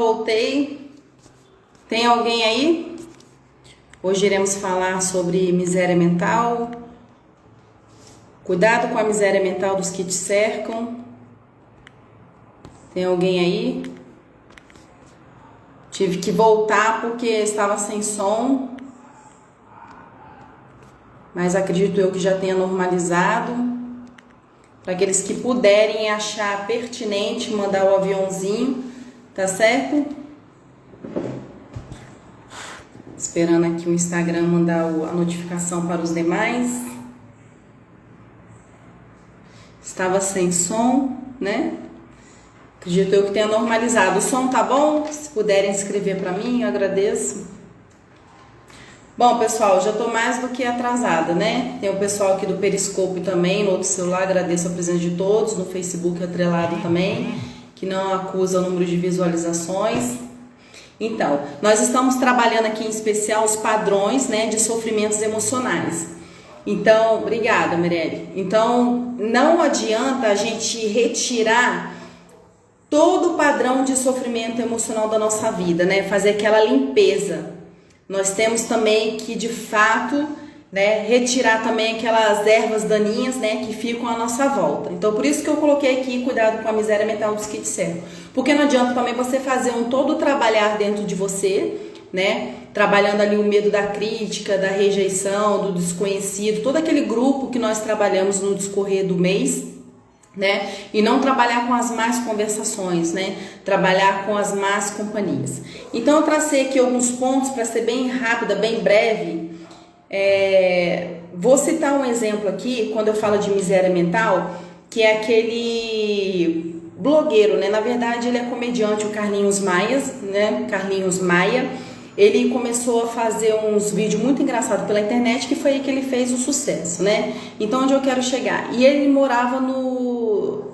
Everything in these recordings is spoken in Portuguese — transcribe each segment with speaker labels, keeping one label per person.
Speaker 1: Voltei. Tem alguém aí? Hoje iremos falar sobre miséria mental. Cuidado com a miséria mental dos que te cercam. Tem alguém aí? Tive que voltar porque estava sem som. Mas acredito eu que já tenha normalizado. Para aqueles que puderem achar pertinente mandar o aviãozinho, tá certo? Esperando aqui o Instagram mandar a notificação para os demais. Estava sem som, né? Acredito eu que tenha normalizado. O som tá bom? Se puderem escrever para mim, eu agradeço. Bom, pessoal, já tô mais do que atrasada, né? Tem o pessoal aqui do Periscope também, no outro celular, agradeço a presença de todos, no Facebook atrelado também, que não acusa o número de visualizações. Então, nós estamos trabalhando aqui em especial os padrões, né, de sofrimentos emocionais. Então, obrigada, Mirelle. Então, não adianta a gente retirar todo o padrão de sofrimento emocional da nossa vida, né? Fazer aquela limpeza. Nós temos também que, de fato, né, retirar também aquelas ervas daninhas, né, que ficam à nossa volta. Então, por isso que eu coloquei aqui cuidado com a miséria mental dos que te cercam. Porque não adianta também você fazer todo o trabalhar dentro de você, né, trabalhando ali o medo da crítica, da rejeição, do desconhecido, todo aquele grupo que nós trabalhamos no discorrer do mês, né? E não trabalhar com as más conversações, né? Trabalhar com as más companhias. Então eu tracei aqui alguns pontos para ser bem rápida, bem breve. Vou citar um exemplo aqui, quando eu falo de miséria mental, que é aquele blogueiro, né? Na verdade ele é comediante, o Carlinhos Maia, né? Carlinhos Maia. Ele começou a fazer uns vídeos muito engraçados pela internet, que foi aí que ele fez o sucesso, né? Então, onde eu quero chegar? E ele morava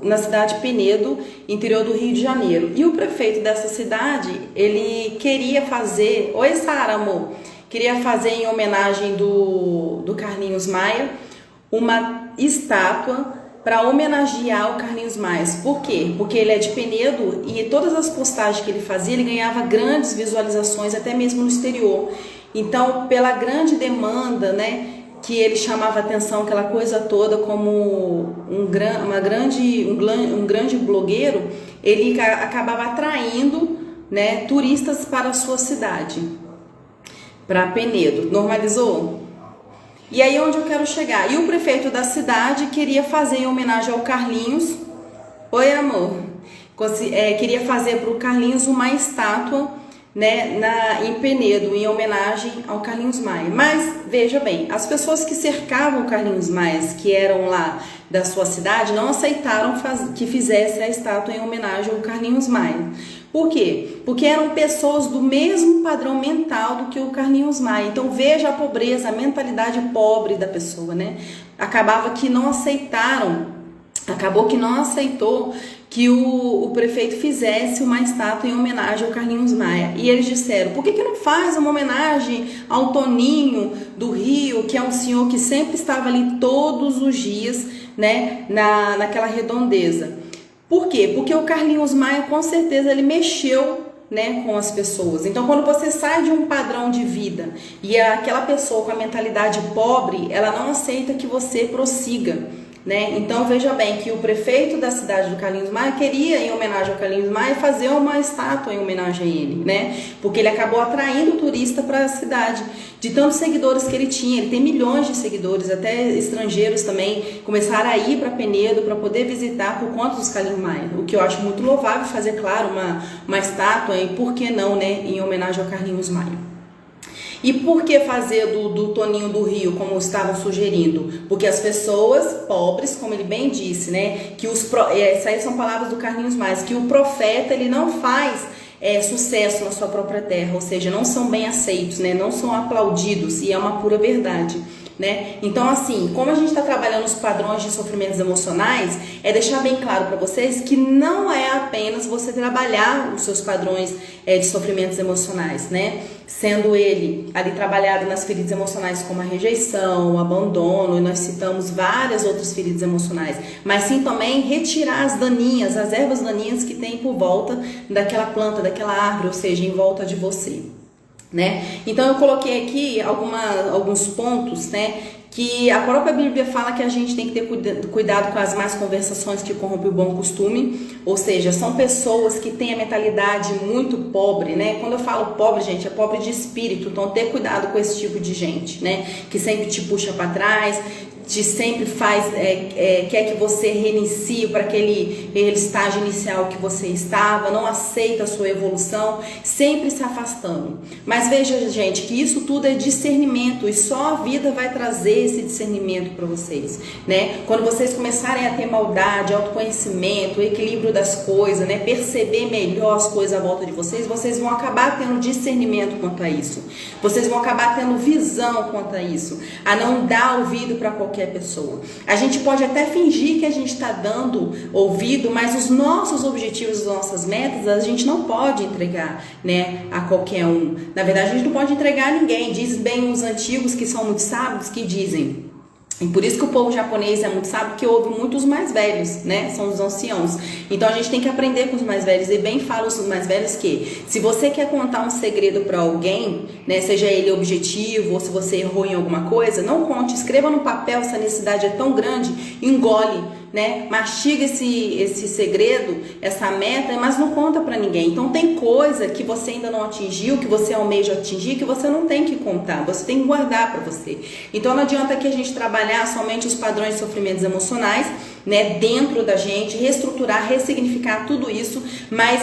Speaker 1: na cidade de Penedo, interior do Rio de Janeiro. E o prefeito dessa cidade, ele queria fazer... Oi, Sara, amor! Queria fazer, em homenagem do Carlinhos Maia, uma estátua para homenagear o Carlinhos Maia. Por quê? Porque ele é de Penedo e todas as postagens que ele fazia, ele ganhava grandes visualizações, até mesmo no exterior. Então, pela grande demanda, né, que ele chamava atenção, aquela coisa toda, como um grande blogueiro, ele acabava atraindo, né, turistas para a sua cidade, para Penedo. Normalizou? E aí onde eu quero chegar? E o prefeito da cidade queria fazer em homenagem ao Carlinhos. Oi, amor. Queria fazer para o Carlinhos uma estátua, né, em Penedo, em homenagem ao Carlinhos Maia. Mas, veja bem, as pessoas que cercavam o Carlinhos Maia, que eram lá da sua cidade, não aceitaram que fizesse a estátua em homenagem ao Carlinhos Maia. Por quê? Porque eram pessoas do mesmo padrão mental do que o Carlinhos Maia. Então veja a pobreza, a mentalidade pobre da pessoa, né? Acabou que não aceitou que o prefeito fizesse uma estátua em homenagem ao Carlinhos Maia. E eles disseram, por que não faz uma homenagem ao Toninho do Rio, que é um senhor que sempre estava ali todos os dias, né, naquela redondeza? Por quê? Porque o Carlinhos Maia, com certeza, ele mexeu, né, com as pessoas. Então, quando você sai de um padrão de vida e aquela pessoa com a mentalidade pobre, ela não aceita que você prossiga, né? Então, veja bem que o prefeito da cidade do Carlinhos Maia queria, em homenagem ao Carlinhos Maia, fazer uma estátua em homenagem a ele, né? Porque ele acabou atraindo turista para a cidade, de tantos seguidores que ele tinha. Ele tem milhões de seguidores, até estrangeiros também começaram a ir para Penedo para poder visitar por conta dos Carlinhos Maia. O que eu acho muito louvável, fazer, claro, uma estátua, e por que não, né, em homenagem ao Carlinhos Maia. E por que fazer do Toninho do Rio, como estavam sugerindo? Porque as pessoas pobres, como ele bem disse, né, que essas aí são palavras do Carlinhos Maia, que o profeta ele não faz sucesso na sua própria terra, ou seja, não são bem aceitos, né, não são aplaudidos, e é uma pura verdade. né? Então, assim, como a gente está trabalhando os padrões de sofrimentos emocionais, é deixar bem claro para vocês que não é apenas você trabalhar os seus padrões de sofrimentos emocionais, né? Sendo ele ali trabalhado nas feridas emocionais como a rejeição, o abandono, e nós citamos várias outras feridas emocionais, mas sim também retirar as daninhas, as ervas daninhas que tem por volta daquela planta, daquela árvore, ou seja, em volta de você, né? Então eu coloquei aqui alguns pontos, né, que a própria Bíblia fala que a gente tem que ter cuidado com as más conversações que corrompem o bom costume, ou seja, são pessoas que têm a mentalidade muito pobre, né? Quando eu falo pobre, gente, é pobre de espírito, então ter cuidado com esse tipo de gente, né? Que sempre te puxa para trás, te sempre faz, quer que você reinicie para aquele estágio inicial que você estava, não aceita a sua evolução, sempre se afastando. Mas veja, gente, que isso tudo é discernimento e só a vida vai trazer esse discernimento para vocês, né? Quando vocês começarem a ter maldade, autoconhecimento, equilíbrio das coisas, né? Perceber melhor as coisas à volta de vocês, vocês vão acabar tendo discernimento quanto a isso. Vocês vão acabar tendo visão quanto a isso, a não dar ouvido para qualquer pessoa. A gente pode até fingir que a gente está dando ouvido, mas os nossos objetivos, as nossas metas, a gente não pode entregar, né, a qualquer um. Na verdade, a gente não pode entregar a ninguém. Diz bem os antigos, que são muito sábios, que dizem. E por isso que o povo japonês é muito sábio, porque ouve muitos mais velhos, né? São os anciãos. Então a gente tem que aprender com os mais velhos. E bem falam os mais velhos que se você quer contar um segredo para alguém, né? Seja ele objetivo ou se você errou em alguma coisa, não conte, escreva no papel se a necessidade é tão grande, engole, né? Mastiga esse segredo, essa meta, mas não conta para ninguém. Então tem coisa que você ainda não atingiu, que você almeja atingir, que você não tem que contar, você tem que guardar para você. Então não adianta que a gente trabalhar somente os padrões de sofrimentos emocionais, né, dentro da gente, reestruturar, ressignificar tudo isso, mas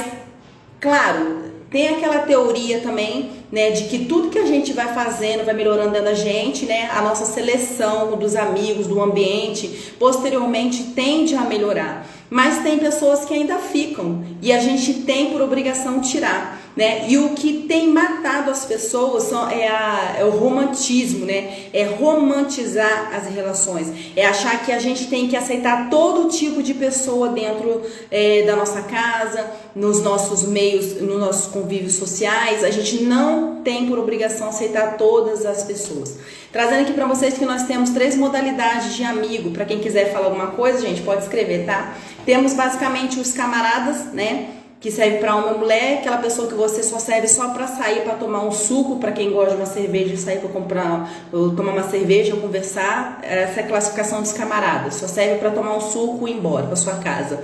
Speaker 1: claro, tem aquela teoria também, né, de que tudo que a gente vai fazendo vai melhorando dentro da gente, né, a nossa seleção dos amigos, do ambiente, posteriormente tende a melhorar. Mas tem pessoas que ainda ficam e a gente tem por obrigação tirar, né? E o que tem matado as pessoas é o romantismo, né? É romantizar as relações, é achar que a gente tem que aceitar todo tipo de pessoa dentro da nossa casa, nos nossos meios, nos nossos convívios sociais. A gente não tem por obrigação aceitar todas as pessoas. Trazendo aqui para vocês que nós temos 3 modalidades de amigo. Para quem quiser falar alguma coisa, gente, pode escrever, tá? Temos basicamente os camaradas, né? Que serve para homem ou mulher, aquela pessoa que você só serve só para sair, para tomar um suco, para quem gosta de uma cerveja, sair para comprar, ou tomar uma cerveja ou conversar. Essa é a classificação dos camaradas, só serve para tomar um suco e ir embora para sua casa.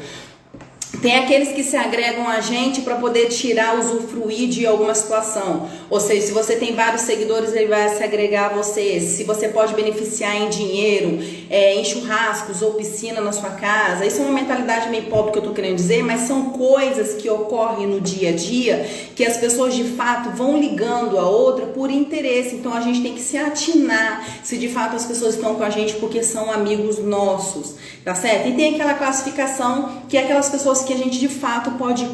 Speaker 1: Tem aqueles que se agregam a gente para poder tirar, usufruir de alguma situação. Ou seja, se você tem vários seguidores, ele vai se agregar a você. Se você pode beneficiar em dinheiro, em churrascos ou piscina na sua casa. Isso é uma mentalidade meio pobre que eu estou querendo dizer, mas são coisas que ocorrem no dia a dia que as pessoas de fato vão ligando a outra por interesse. Então a gente tem que se atinar se de fato as pessoas estão com a gente porque são amigos nossos, tá certo? E tem aquela classificação que é aquelas pessoas que a gente de fato pode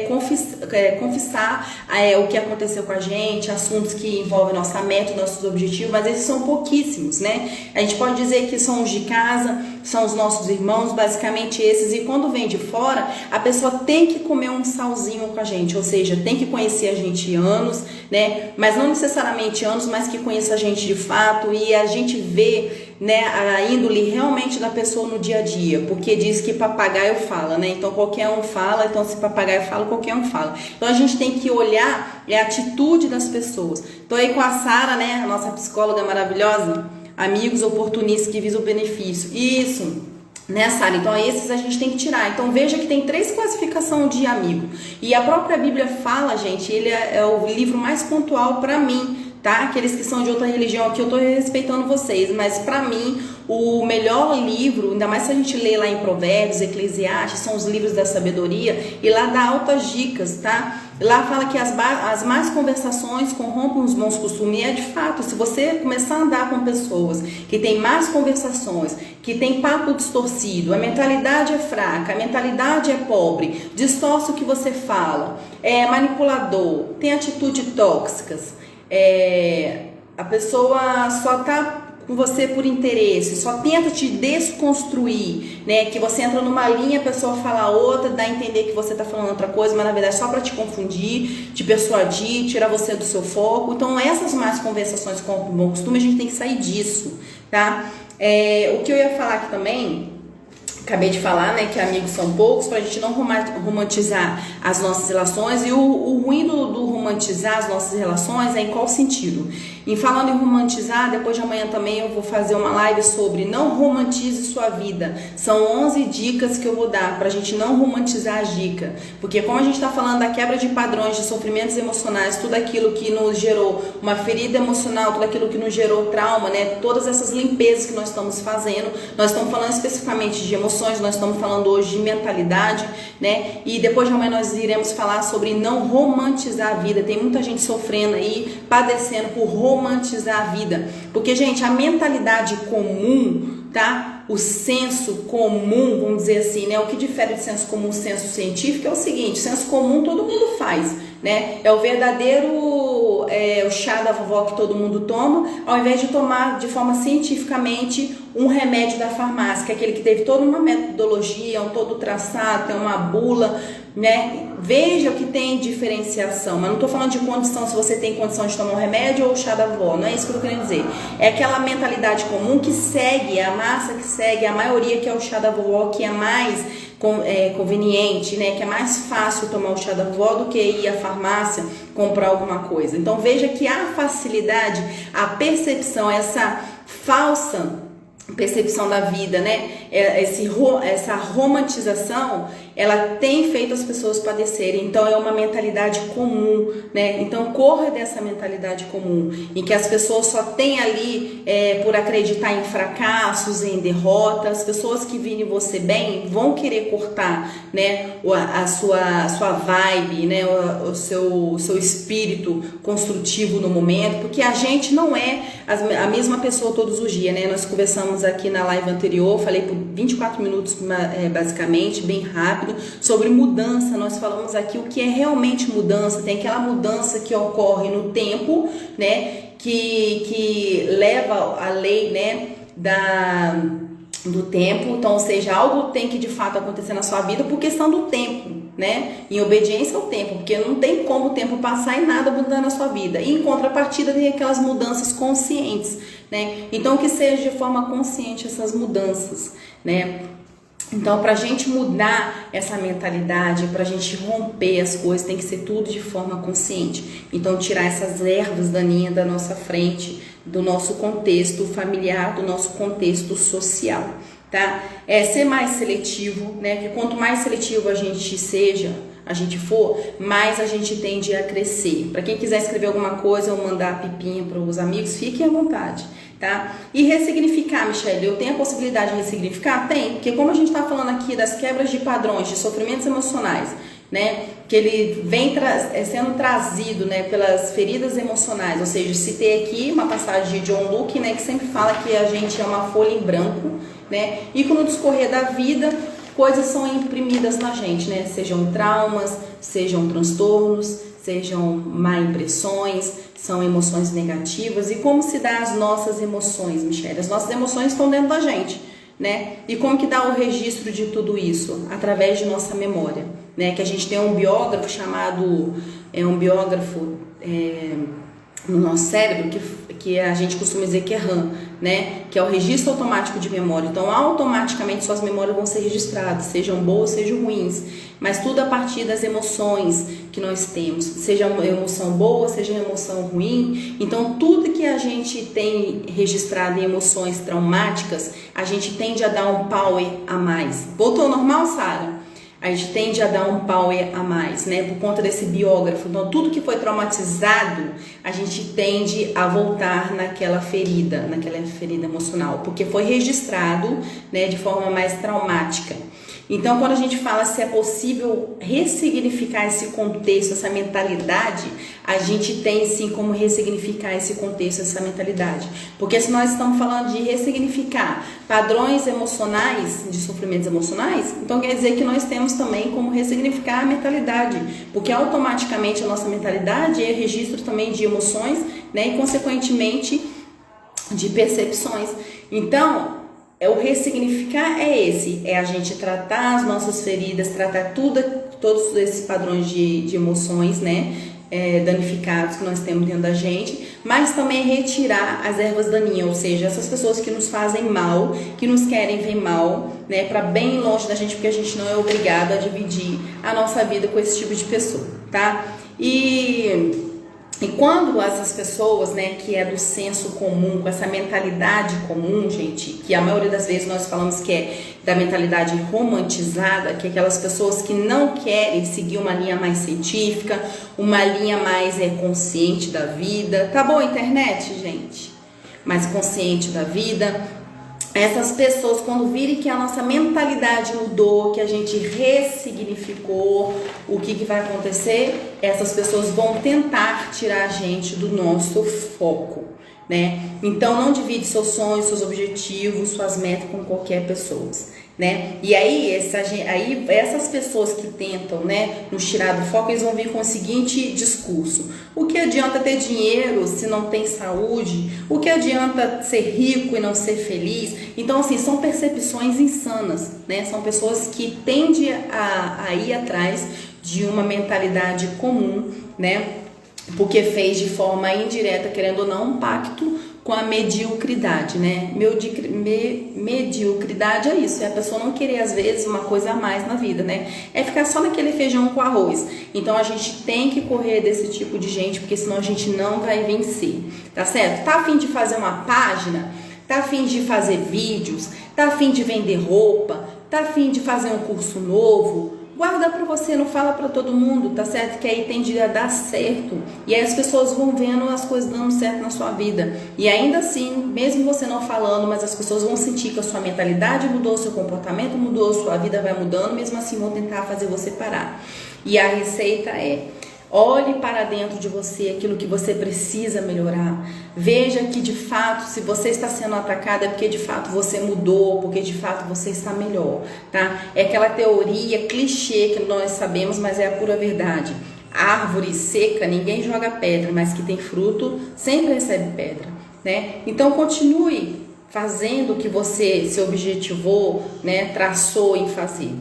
Speaker 1: confessar o que aconteceu com a gente, assuntos que envolvem nossa meta, nossos objetivos, mas esses são pouquíssimos, né? A gente pode dizer que são os de casa, são os nossos irmãos, basicamente esses, e quando vem de fora, a pessoa tem que comer um salzinho com a gente, ou seja, tem que conhecer a gente anos, né? Mas não necessariamente anos, mas que conheça a gente de fato e a gente vê, né, a índole realmente da pessoa no dia a dia, porque diz que papagaio fala, né? Então qualquer um fala, então se papagaio fala, qualquer um fala. Então a gente tem que olhar a atitude das pessoas. Então aí com a Sara, né, a nossa psicóloga maravilhosa, amigos oportunistas que visam o benefício. Isso, né, Sara? Então esses a gente tem que tirar. Então veja que tem 3 classificações de amigo. E a própria Bíblia fala, gente, ele é o livro mais pontual para mim, tá? Aqueles que são de outra religião aqui, eu tô respeitando vocês, mas pra mim, o melhor livro, ainda mais se a gente lê lá em Provérbios, Eclesiastes, são os livros da sabedoria, e lá dá altas dicas, tá? Lá fala que as más conversações corrompem os bons costumes, e é de fato, se você começar a andar com pessoas que têm más conversações, que tem papo distorcido, a mentalidade é fraca, a mentalidade é pobre, distorce o que você fala, é manipulador, tem atitudes tóxicas, a pessoa só tá com você por interesse, só tenta te desconstruir, né? Que você entra numa linha, a pessoa fala outra, dá a entender que você tá falando outra coisa, mas na verdade é só para te confundir, te persuadir, tirar você do seu foco. Então essas más conversações com bom costume, a gente tem que sair disso, tá? O que eu ia falar aqui também, acabei de falar, né, que amigos são poucos, para a gente não romantizar as nossas relações. E o ruim do romantizar as nossas relações é em qual sentido? Em falando em romantizar, depois de amanhã também eu vou fazer uma live sobre não romantize sua vida. São 11 dicas que eu vou dar pra gente não romantizar as dicas. Porque como a gente tá falando da quebra de padrões, de sofrimentos emocionais, tudo aquilo que nos gerou uma ferida emocional, tudo aquilo que nos gerou trauma, né? Todas essas limpezas que nós estamos fazendo, nós estamos falando especificamente de emoções, nós estamos falando hoje de mentalidade, né? E depois de amanhã nós iremos falar sobre não romantizar a vida. Tem muita gente sofrendo aí, padecendo por romantizar a vida, porque, gente, a mentalidade comum, tá? O senso comum, vamos dizer assim, né? O que difere de senso comum e senso científico é o seguinte: senso comum todo mundo faz, né? É o verdadeiro o chá da vovó que todo mundo toma, ao invés de tomar de forma cientificamente um remédio da farmácia, que é aquele que teve toda uma metodologia, um todo traçado, tem uma bula, né? Veja o que tem diferenciação, mas não estou falando de condição, se você tem condição de tomar um remédio ou o chá da vovó, não é isso que eu estou querendo dizer. É aquela mentalidade comum que segue, a massa que segue, a maioria, que é o chá da vovó, que é mais conveniente, né? Que é mais fácil tomar o chá da vovó do que ir à farmácia comprar alguma coisa. Então veja que a facilidade, a percepção, essa falsa percepção da vida, né? Essa romantização, ela tem feito as pessoas padecerem. Então é uma mentalidade comum, né? Então corra dessa mentalidade comum, em que as pessoas só têm ali por acreditar em fracassos, em derrotas. As pessoas que virem você bem vão querer cortar, né? A sua vibe, né? O seu espírito construtivo no momento, porque a gente não é a mesma pessoa todos os dias, né? Nós conversamos aqui na live anterior, falei por 24 minutos basicamente, bem rápido, sobre mudança. Nós falamos aqui o que é realmente mudança. Tem aquela mudança que ocorre no tempo, né, que leva a lei, né, do tempo. Então, ou seja, algo tem que de fato acontecer na sua vida por questão do tempo, né, em obediência ao tempo, porque não tem como o tempo passar e nada mudar na sua vida. E em contrapartida tem aquelas mudanças conscientes, né? Então que seja de forma consciente essas mudanças, né? Então, para a gente mudar essa mentalidade, para a gente romper as coisas, tem que ser tudo de forma consciente. Então, tirar essas ervas daninhas da nossa frente, do nosso contexto familiar, do nosso contexto social, tá? Ser mais seletivo, né? Que quanto mais seletivo a gente for, mais a gente tende a crescer. Para quem quiser escrever alguma coisa ou mandar a pipinha para os amigos, fiquem à vontade, tá? E ressignificar, Michelle, eu tenho a possibilidade de ressignificar? Tem, porque como a gente está falando aqui das quebras de padrões, de sofrimentos emocionais, né, que ele vem sendo trazido, né, pelas feridas emocionais, ou seja, citei aqui uma passagem de John Luke, né, que sempre fala que a gente é uma folha em branco, né, e com o discorrer da vida, coisas são imprimidas na gente, né, sejam traumas, sejam transtornos, sejam má impressões, são emoções negativas. E como se dá as nossas emoções, Michelle? As nossas emoções estão dentro da gente, né? E como que dá o registro de tudo isso? Através de nossa memória, né? Que a gente tem um biógrafo chamado, no nosso cérebro, que a gente costuma dizer que é RAM, né? Que é o registro automático de memória. Então, automaticamente suas memórias vão ser registradas, sejam boas, sejam ruins, mas tudo a partir das emoções que nós temos, seja uma emoção boa, seja uma emoção ruim. Então, tudo que a gente tem registrado em emoções traumáticas, a gente tende a dar um power a mais. Voltou ao normal, Sara? A gente tende a dar um power a mais, né, por conta desse biógrafo. Então, tudo que foi traumatizado, a gente tende a voltar naquela ferida emocional, porque foi registrado, né, de forma mais traumática. Então, quando a gente fala se é possível ressignificar esse contexto, essa mentalidade, a gente tem sim como ressignificar esse contexto, essa mentalidade. Porque se nós estamos falando de ressignificar padrões emocionais, de sofrimentos emocionais, então quer dizer que nós temos também como ressignificar a mentalidade. Porque automaticamente a nossa mentalidade é registro também de emoções, né? E consequentemente de percepções. Então, o ressignificar é esse, é a gente tratar as nossas feridas, tratar todos esses padrões de emoções, né, danificados que nós temos dentro da gente, mas também retirar as ervas daninhas, ou seja, essas pessoas que nos fazem mal, que nos querem ver mal, né, para bem longe da gente, porque a gente não é obrigado a dividir a nossa vida com esse tipo de pessoa, tá? E quando essas pessoas, né, que é do senso comum, com essa mentalidade comum, gente, que a maioria das vezes nós falamos que é da mentalidade romantizada, que é aquelas pessoas que não querem seguir uma linha mais científica, uma linha mais consciente da vida. Tá bom, internet, gente? Mais consciente da vida. Essas pessoas, quando virem que a nossa mentalidade mudou, que a gente ressignificou, o que vai acontecer? Essas pessoas vão tentar tirar a gente do nosso foco, né? Então, não divide seus sonhos, seus objetivos, suas metas com qualquer pessoa, né? E aí, essas pessoas que tentam, né, nos tirar do foco, eles vão vir com o seguinte discurso: o que adianta ter dinheiro se não tem saúde? O que adianta ser rico e não ser feliz? Então, assim, são percepções insanas, né? São pessoas que tendem a ir atrás de uma mentalidade comum, né? Porque fez de forma indireta, querendo ou não, um pacto com a mediocridade, né? Mediocridade é isso, é a pessoa não querer, às vezes, uma coisa a mais na vida, né? É ficar só naquele feijão com arroz. Então, a gente tem que correr desse tipo de gente, porque senão a gente não vai vencer, tá certo? Tá a fim de fazer uma página? Tá a fim de fazer vídeos? Tá a fim de vender roupa? Tá a fim de fazer um curso novo? Guarda pra você, não fala pra todo mundo, tá certo? Que aí tende a dar certo. E aí as pessoas vão vendo as coisas dando certo na sua vida. E ainda assim, mesmo você não falando, mas as pessoas vão sentir que a sua mentalidade mudou, seu comportamento mudou, sua vida vai mudando, mesmo assim vão tentar fazer você parar. E a receita é: olhe para dentro de você aquilo que você precisa melhorar. Veja que de fato, se você está sendo atacada, é porque de fato você mudou, porque de fato você está melhor, tá? É aquela teoria clichê que nós sabemos, mas é a pura verdade. Árvore seca, ninguém joga pedra, mas que tem fruto, sempre recebe pedra, né? Então continue fazendo o que você se objetivou, né? Traçou em fazer.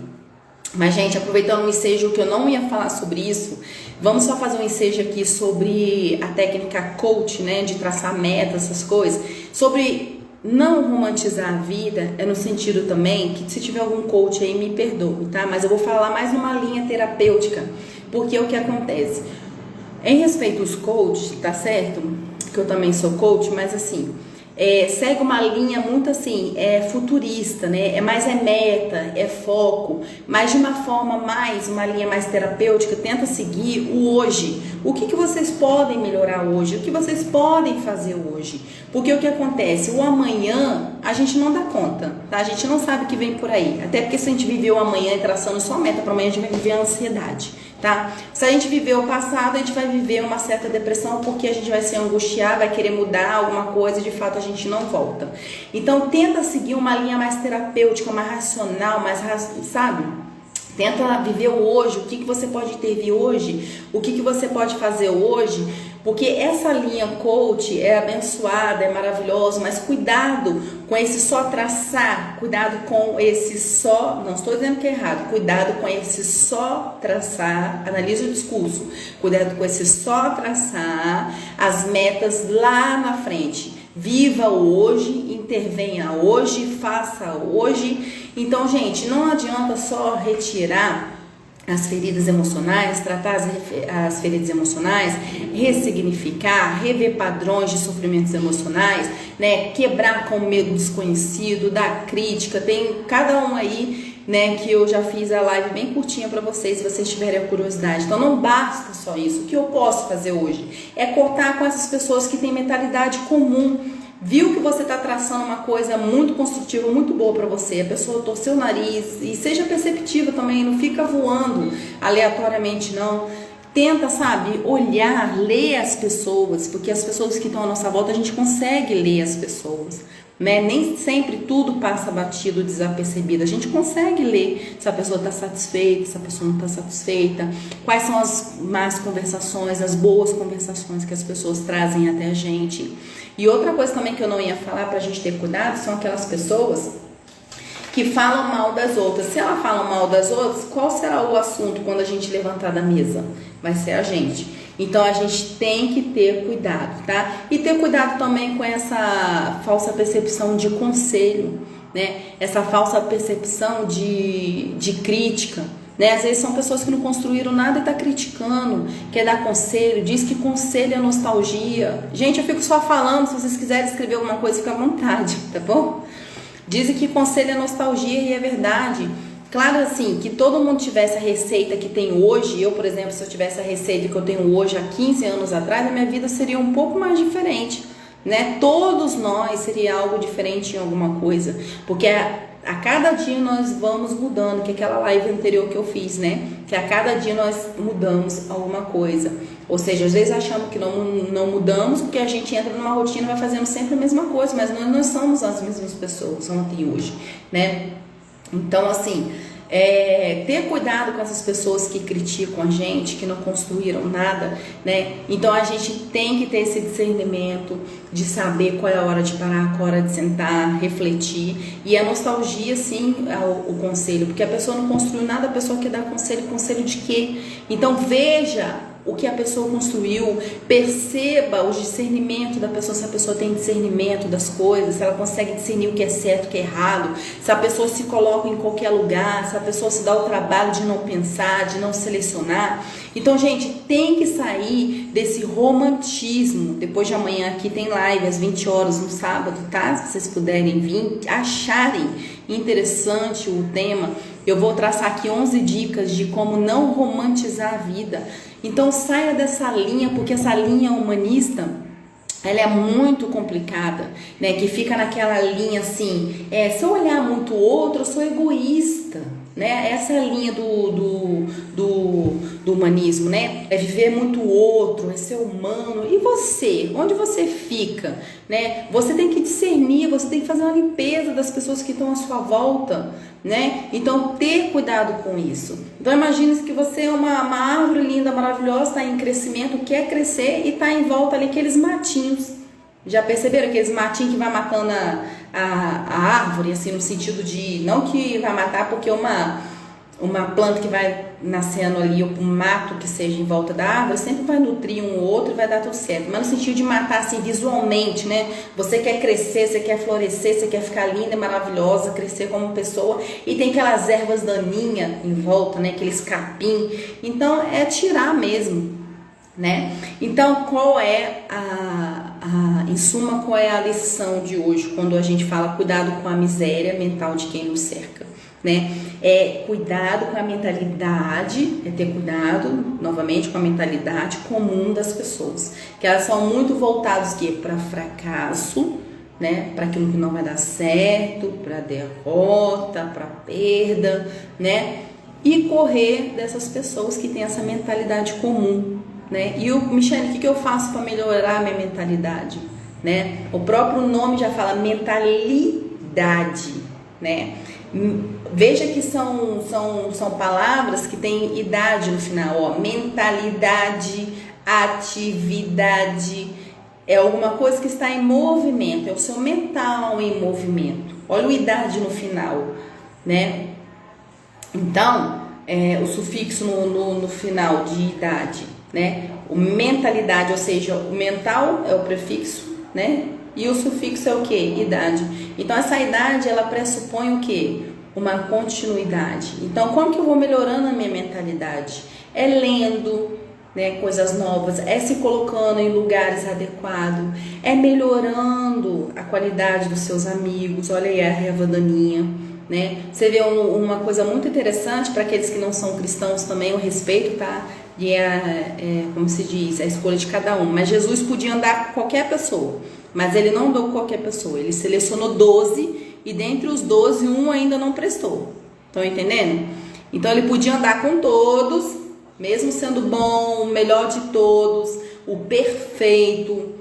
Speaker 1: Mas, gente, aproveitando o ensejo, que eu não ia falar sobre isso, vamos só fazer um ensejo aqui sobre a técnica coach, né, de traçar metas, essas coisas, sobre não romantizar a vida, no sentido também que, se tiver algum coach aí, me perdoe, tá? Mas eu vou falar mais numa linha terapêutica, porque o que acontece? Em respeito aos coaches, tá certo? Que eu também sou coach, mas assim, segue uma linha muito assim, futurista, né? É meta, é foco, mas de uma forma uma linha mais terapêutica, tenta seguir o hoje. O que vocês podem melhorar hoje? O que vocês podem fazer hoje? Porque o que acontece? O amanhã a gente não dá conta, tá? A gente não sabe o que vem por aí. Até porque se a gente viver o amanhã e traçando só meta para amanhã, a gente vai viver a ansiedade, tá? Se a gente viver o passado, a gente vai viver uma certa depressão, porque a gente vai se angustiar, vai querer mudar alguma coisa e de fato a gente não volta. Então tenta seguir uma linha mais terapêutica, mais racional, sabe? Tenta viver o hoje, o que você pode ter hoje, o que você pode fazer hoje, porque essa linha coach é abençoada, é maravilhosa, mas cuidado com esse só traçar, cuidado com esse só, não estou dizendo que é errado, cuidado com esse só traçar, analise o discurso, cuidado com esse só traçar as metas lá na frente. Viva hoje, intervenha hoje, faça hoje. Então, gente, não adianta só retirar as feridas emocionais, tratar as feridas emocionais, ressignificar, rever padrões de sofrimentos emocionais, né? Quebrar com o medo desconhecido, da crítica. Tem cada um aí, né, que eu já fiz a live bem curtinha para vocês, se vocês tiverem a curiosidade. Então não basta só isso. O que eu posso fazer hoje é cortar com essas pessoas que têm mentalidade comum. Viu que você está traçando uma coisa muito construtiva, muito boa para você, a pessoa torceu o nariz, e seja perceptiva também, não fica voando aleatoriamente não. Tenta, sabe, olhar, ler as pessoas, porque as pessoas que estão à nossa volta, a gente consegue ler as pessoas, né? Nem sempre tudo passa batido, desapercebido. A gente consegue ler se a pessoa está satisfeita, se a pessoa não está satisfeita, quais são as más conversações, as boas conversações que as pessoas trazem até a gente. E outra coisa também que eu não ia falar para a gente ter cuidado são aquelas pessoas que falam mal das outras. Se ela fala mal das outras, qual será o assunto quando a gente levantar da mesa? Vai ser a gente. Então a gente tem que ter cuidado, tá? E ter cuidado também com essa falsa percepção de conselho, né? Essa falsa percepção de crítica, né? Às vezes são pessoas que não construíram nada e tá criticando, quer dar conselho, diz que conselho é nostalgia. Gente, eu fico só falando, se vocês quiserem escrever alguma coisa, fica à vontade, tá bom? Dizem que conselho é nostalgia e é verdade. Claro, assim, que todo mundo tivesse a receita que tem hoje. Eu, por exemplo, se eu tivesse a receita que eu tenho hoje há 15 anos atrás, a minha vida seria um pouco mais diferente, né? Todos nós seria algo diferente em alguma coisa, porque a cada dia nós vamos mudando, que é aquela live anterior que eu fiz, né? Que a cada dia nós mudamos alguma coisa. Ou seja, às vezes achamos que não mudamos porque a gente entra numa rotina e vai fazendo sempre a mesma coisa, mas nós somos as mesmas pessoas ontem e hoje, né? Então, assim, ter cuidado com essas pessoas que criticam a gente, que não construíram nada, né? Então a gente tem que ter esse discernimento de saber qual é a hora de parar, qual é a hora de sentar, refletir. E a nostalgia, sim, é o conselho, porque a pessoa não construiu nada, a pessoa quer dar conselho de quê? Então veja o que a pessoa construiu, perceba o discernimento da pessoa, se a pessoa tem discernimento das coisas, se ela consegue discernir o que é certo, o que é errado, se a pessoa se coloca em qualquer lugar, se a pessoa se dá o trabalho de não pensar, de não selecionar. Então, gente, tem que sair desse romantismo. Depois de amanhã aqui tem live às 20 horas no sábado, tá? Se vocês puderem vir, acharem interessante o tema, eu vou traçar aqui 11 dicas de como não romantizar a vida. Então saia dessa linha, porque essa linha humanista, ela é muito complicada, né? Que fica naquela linha assim, se eu olhar muito o outro, eu sou egoísta, né? Essa é a linha do humanismo, né? É viver muito o outro, é ser humano. E você? Onde você fica, né? Você tem que discernir, você tem que fazer uma limpeza das pessoas que estão à sua volta, né? Então ter cuidado com isso. Então imagine que você é uma árvore linda, maravilhosa, está em crescimento, quer crescer e está em volta ali aqueles matinhos. Já perceberam aqueles matinhos que vai matando a árvore, assim, no sentido de, não que vai matar porque uma planta que vai nascendo ali, um mato que seja em volta da árvore, sempre vai nutrir um ou outro e vai dar tudo certo. Mas no sentido de matar assim visualmente, né? Você quer crescer, você quer florescer, você quer ficar linda e maravilhosa, crescer como pessoa, e tem aquelas ervas daninhas em volta, né? Aqueles capim. Então é tirar mesmo, né? Então qual é em suma, qual é a lição de hoje quando a gente fala cuidado com a miséria mental de quem nos cerca, né? Cuidado com a mentalidade, ter cuidado novamente com a mentalidade comum das pessoas, que elas são muito voltadas para fracasso, né? Para aquilo que não vai dar certo, para derrota, para perda, né? E correr dessas pessoas que têm essa mentalidade comum, né? E Michele, o que eu faço para melhorar a minha mentalidade, né? O próprio nome já fala mentalidade, né? Veja que são palavras que têm idade no final, ó. Mentalidade, atividade, é alguma coisa que está em movimento, é o seu mental em movimento. Olha o idade no final, né? Então, o sufixo no final de idade, né? O mentalidade, ou seja, o mental é o prefixo, né? E o sufixo é o que? Idade. Então essa idade, ela pressupõe o que? Uma continuidade. Então como que eu vou melhorando a minha mentalidade? É lendo, né, coisas novas, é se colocando em lugares adequados, é melhorando a qualidade dos seus amigos. Olha aí a erva daninha, né? Você vê uma coisa muito interessante para aqueles que não são cristãos também, o respeito, tá? E como se diz, a escolha de cada um. Mas Jesus podia andar com qualquer pessoa, mas ele não andou com qualquer pessoa. Ele selecionou 12 e dentre os 12, um ainda não prestou. Estão entendendo? Então ele podia andar com todos, mesmo sendo bom, o melhor de todos, o perfeito,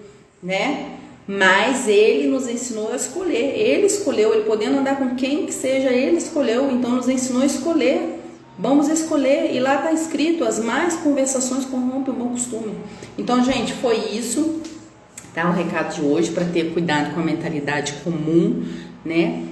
Speaker 1: né? Mas ele nos ensinou a escolher. Ele escolheu, ele podendo andar com quem que seja, ele escolheu. Então nos ensinou a escolher. Vamos escolher. E lá está escrito: as más conversações corrompem o bom costume. Então, gente, foi isso, tá? O recado de hoje, para ter cuidado com a mentalidade comum, né?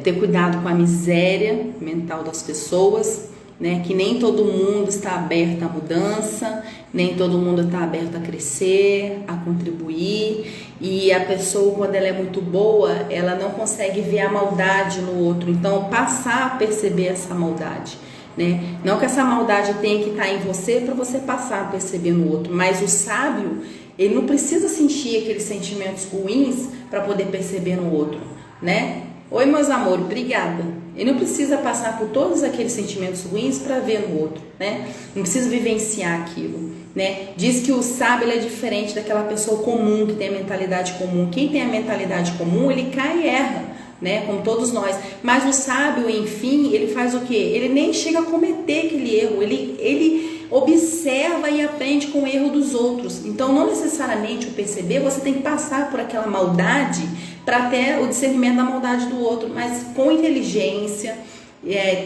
Speaker 1: Ter cuidado com a miséria mental das pessoas, né? Que nem todo mundo está aberto à mudança, nem todo mundo está aberto a crescer, a contribuir. E a pessoa, quando ela é muito boa, ela não consegue ver a maldade no outro. Então, passar a perceber essa maldade, né? Não que essa maldade tenha que estar em você para você passar a perceber no outro, mas o sábio, ele não precisa sentir aqueles sentimentos ruins para poder perceber no outro, né? Oi, meus amores, obrigada. Ele não precisa passar por todos aqueles sentimentos ruins para ver no outro, né? Não precisa vivenciar aquilo, né? Diz que o sábio é diferente daquela pessoa comum, que tem a mentalidade comum. Quem tem a mentalidade comum, ele cai e erra, né? Como todos nós. Mas o sábio, enfim, ele faz o quê? Ele nem chega a cometer aquele erro. Ele observa e aprende com o erro dos outros. Então, não necessariamente o perceber, você tem que passar por aquela maldade para ter o discernimento da maldade do outro, mas com inteligência,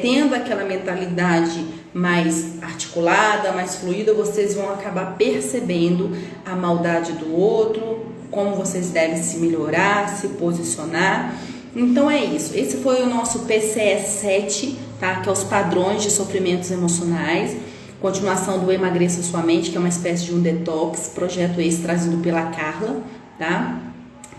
Speaker 1: tendo aquela mentalidade mais articulada, mais fluida, vocês vão acabar percebendo a maldade do outro, como vocês devem se melhorar, se posicionar. Então é isso, esse foi o nosso PCE7, tá? Que é os padrões de sofrimentos emocionais, continuação do Emagreça Sua Mente, que é uma espécie de um detox, projeto esse trazido pela Carla, tá?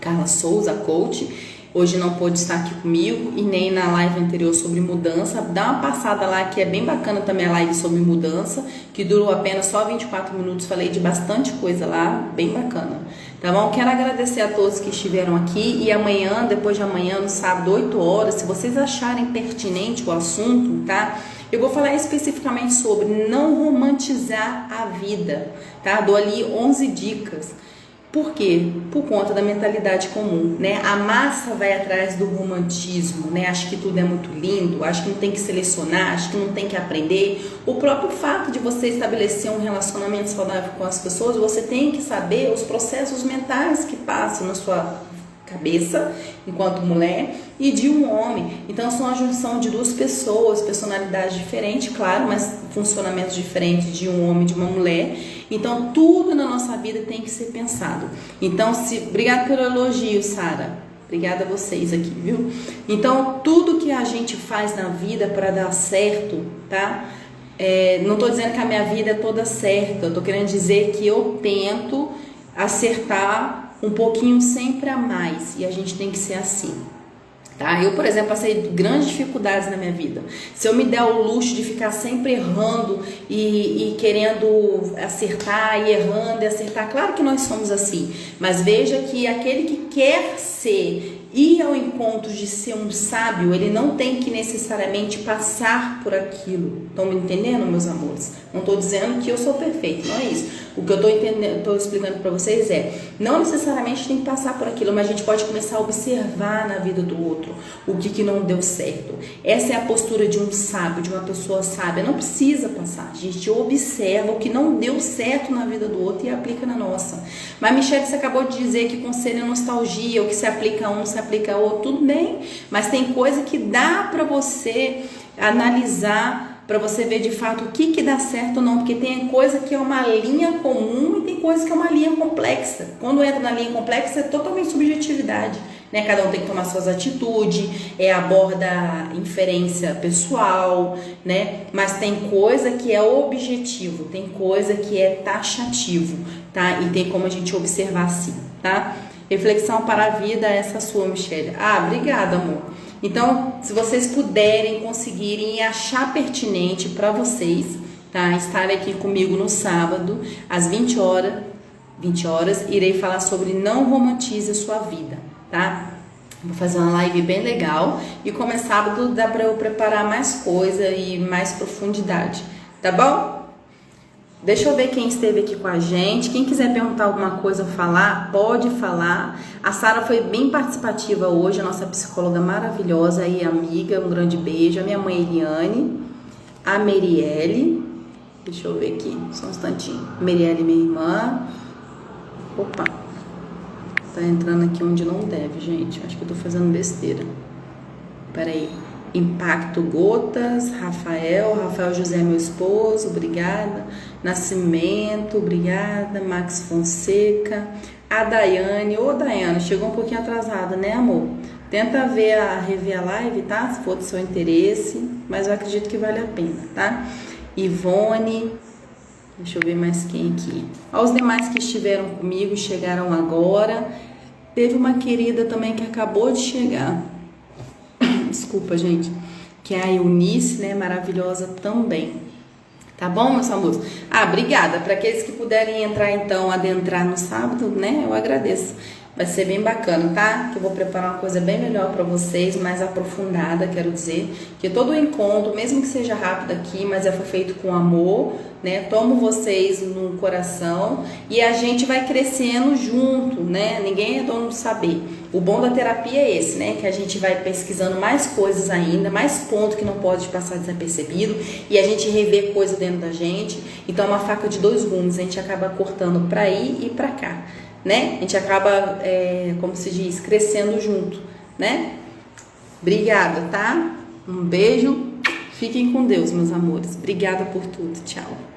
Speaker 1: Carla Souza, coach. Hoje não pôde estar aqui comigo e nem na live anterior sobre mudança. Dá uma passada lá, que é bem bacana também a live sobre mudança, que durou apenas só 24 minutos. Falei de bastante coisa lá, bem bacana. Tá bom? Quero agradecer a todos que estiveram aqui. E amanhã, depois de amanhã, no sábado, 8 horas, se vocês acharem pertinente o assunto, tá? Eu vou falar especificamente sobre não romantizar a vida, tá? Dou ali 11 dicas. Por quê? Por conta da mentalidade comum, né? A massa vai atrás do romantismo, né? Acha que tudo é muito lindo, acha que não tem que selecionar, acha que não tem que aprender. O próprio fato de você estabelecer um relacionamento saudável com as pessoas, você tem que saber os processos mentais que passam na sua cabeça, enquanto mulher, e de um homem. Então são a junção de duas pessoas, personalidades diferentes, claro, mas funcionamentos diferentes de um homem e de uma mulher. Então tudo na nossa vida tem que ser pensado. Então, obrigada pelo elogio, Sara. Obrigada a vocês aqui, viu? Então, tudo que a gente faz na vida para dar certo, tá? Não tô dizendo que a minha vida é toda certa, eu tô querendo dizer que eu tento acertar um pouquinho sempre a mais, e a gente tem que ser assim, tá? Eu, por exemplo, passei grandes dificuldades na minha vida. Se eu me der o luxo de ficar sempre errando e querendo acertar, e errando e acertar, claro que nós somos assim, mas veja que aquele que quer ir ao encontro de ser um sábio, ele não tem que necessariamente passar por aquilo. Estão me entendendo, meus amores? Não estou dizendo que eu sou perfeito, não é isso. O que eu estou explicando para vocês não necessariamente tem que passar por aquilo, mas a gente pode começar a observar na vida do outro o que não deu certo. Essa é a postura de um sábio, de uma pessoa sábia. Não precisa passar, a gente observa o que não deu certo na vida do outro e aplica na nossa. Mas, Michelle, você acabou de dizer que conselho é nostalgia, o que se aplica a um se aplica ao outro, tudo bem, mas tem coisa que dá para você analisar, para você ver de fato o que dá certo ou não, porque tem coisa que é uma linha comum e tem coisa que é uma linha complexa. Quando entra na linha complexa é totalmente subjetividade, né? Cada um tem que tomar suas atitudes, aborda a inferência pessoal, né? Mas tem coisa que é objetivo, tem coisa que é taxativo, tá? E tem como a gente observar assim, tá? Reflexão para a vida, essa sua, Michelle. Obrigada, amor. Então, se vocês puderem, conseguirem e achar pertinente para vocês, tá? Estarem aqui comigo no sábado, às 20 horas, irei falar sobre não romantize a sua vida, tá? Vou fazer uma live bem legal e como é sábado, dá para eu preparar mais coisa e mais profundidade, tá bom? Deixa eu ver quem esteve aqui com a gente. Quem quiser perguntar alguma coisa ou falar, pode falar. A Sara foi bem participativa hoje, a nossa psicóloga maravilhosa e amiga. Um grande beijo. A minha mãe Eliane, a Merielle. Deixa eu ver aqui, só um instantinho. Merielle, minha irmã. Opa. Tá entrando aqui onde não deve, gente. Acho que eu tô fazendo besteira. Peraí. Impacto Gotas, Rafael José, meu esposo, obrigada. Nascimento, obrigada. Max Fonseca. A Daiane, ô Daiane, chegou um pouquinho atrasada, né, amor? Tenta rever a live, tá? Se for do seu interesse, mas eu acredito que vale a pena, tá? Ivone, deixa eu ver mais quem aqui. Aos demais que estiveram comigo, chegaram agora. Teve uma querida também que acabou de chegar. Desculpa, gente. Que é a Eunice, né? Maravilhosa também. Tá bom, meus amores? Obrigada. Para aqueles que puderem entrar, então, adentrar no sábado, né? Eu agradeço. Vai ser bem bacana, tá? Que eu vou preparar uma coisa bem melhor para vocês, mais aprofundada, quero dizer. Que todo o encontro, mesmo que seja rápido aqui, mas foi feito com amor, né? Tomo vocês no coração e a gente vai crescendo junto, né? Ninguém é dono do saber. O bom da terapia é esse, né? Que a gente vai pesquisando mais coisas ainda, mais ponto que não pode passar desapercebido e a gente revê coisa dentro da gente. Então é uma faca de dois gumes, a gente acaba cortando pra aí e pra cá, né? A gente acaba, como se diz, crescendo junto, né? Obrigada, tá? Um beijo. Fiquem com Deus, meus amores. Obrigada por tudo. Tchau.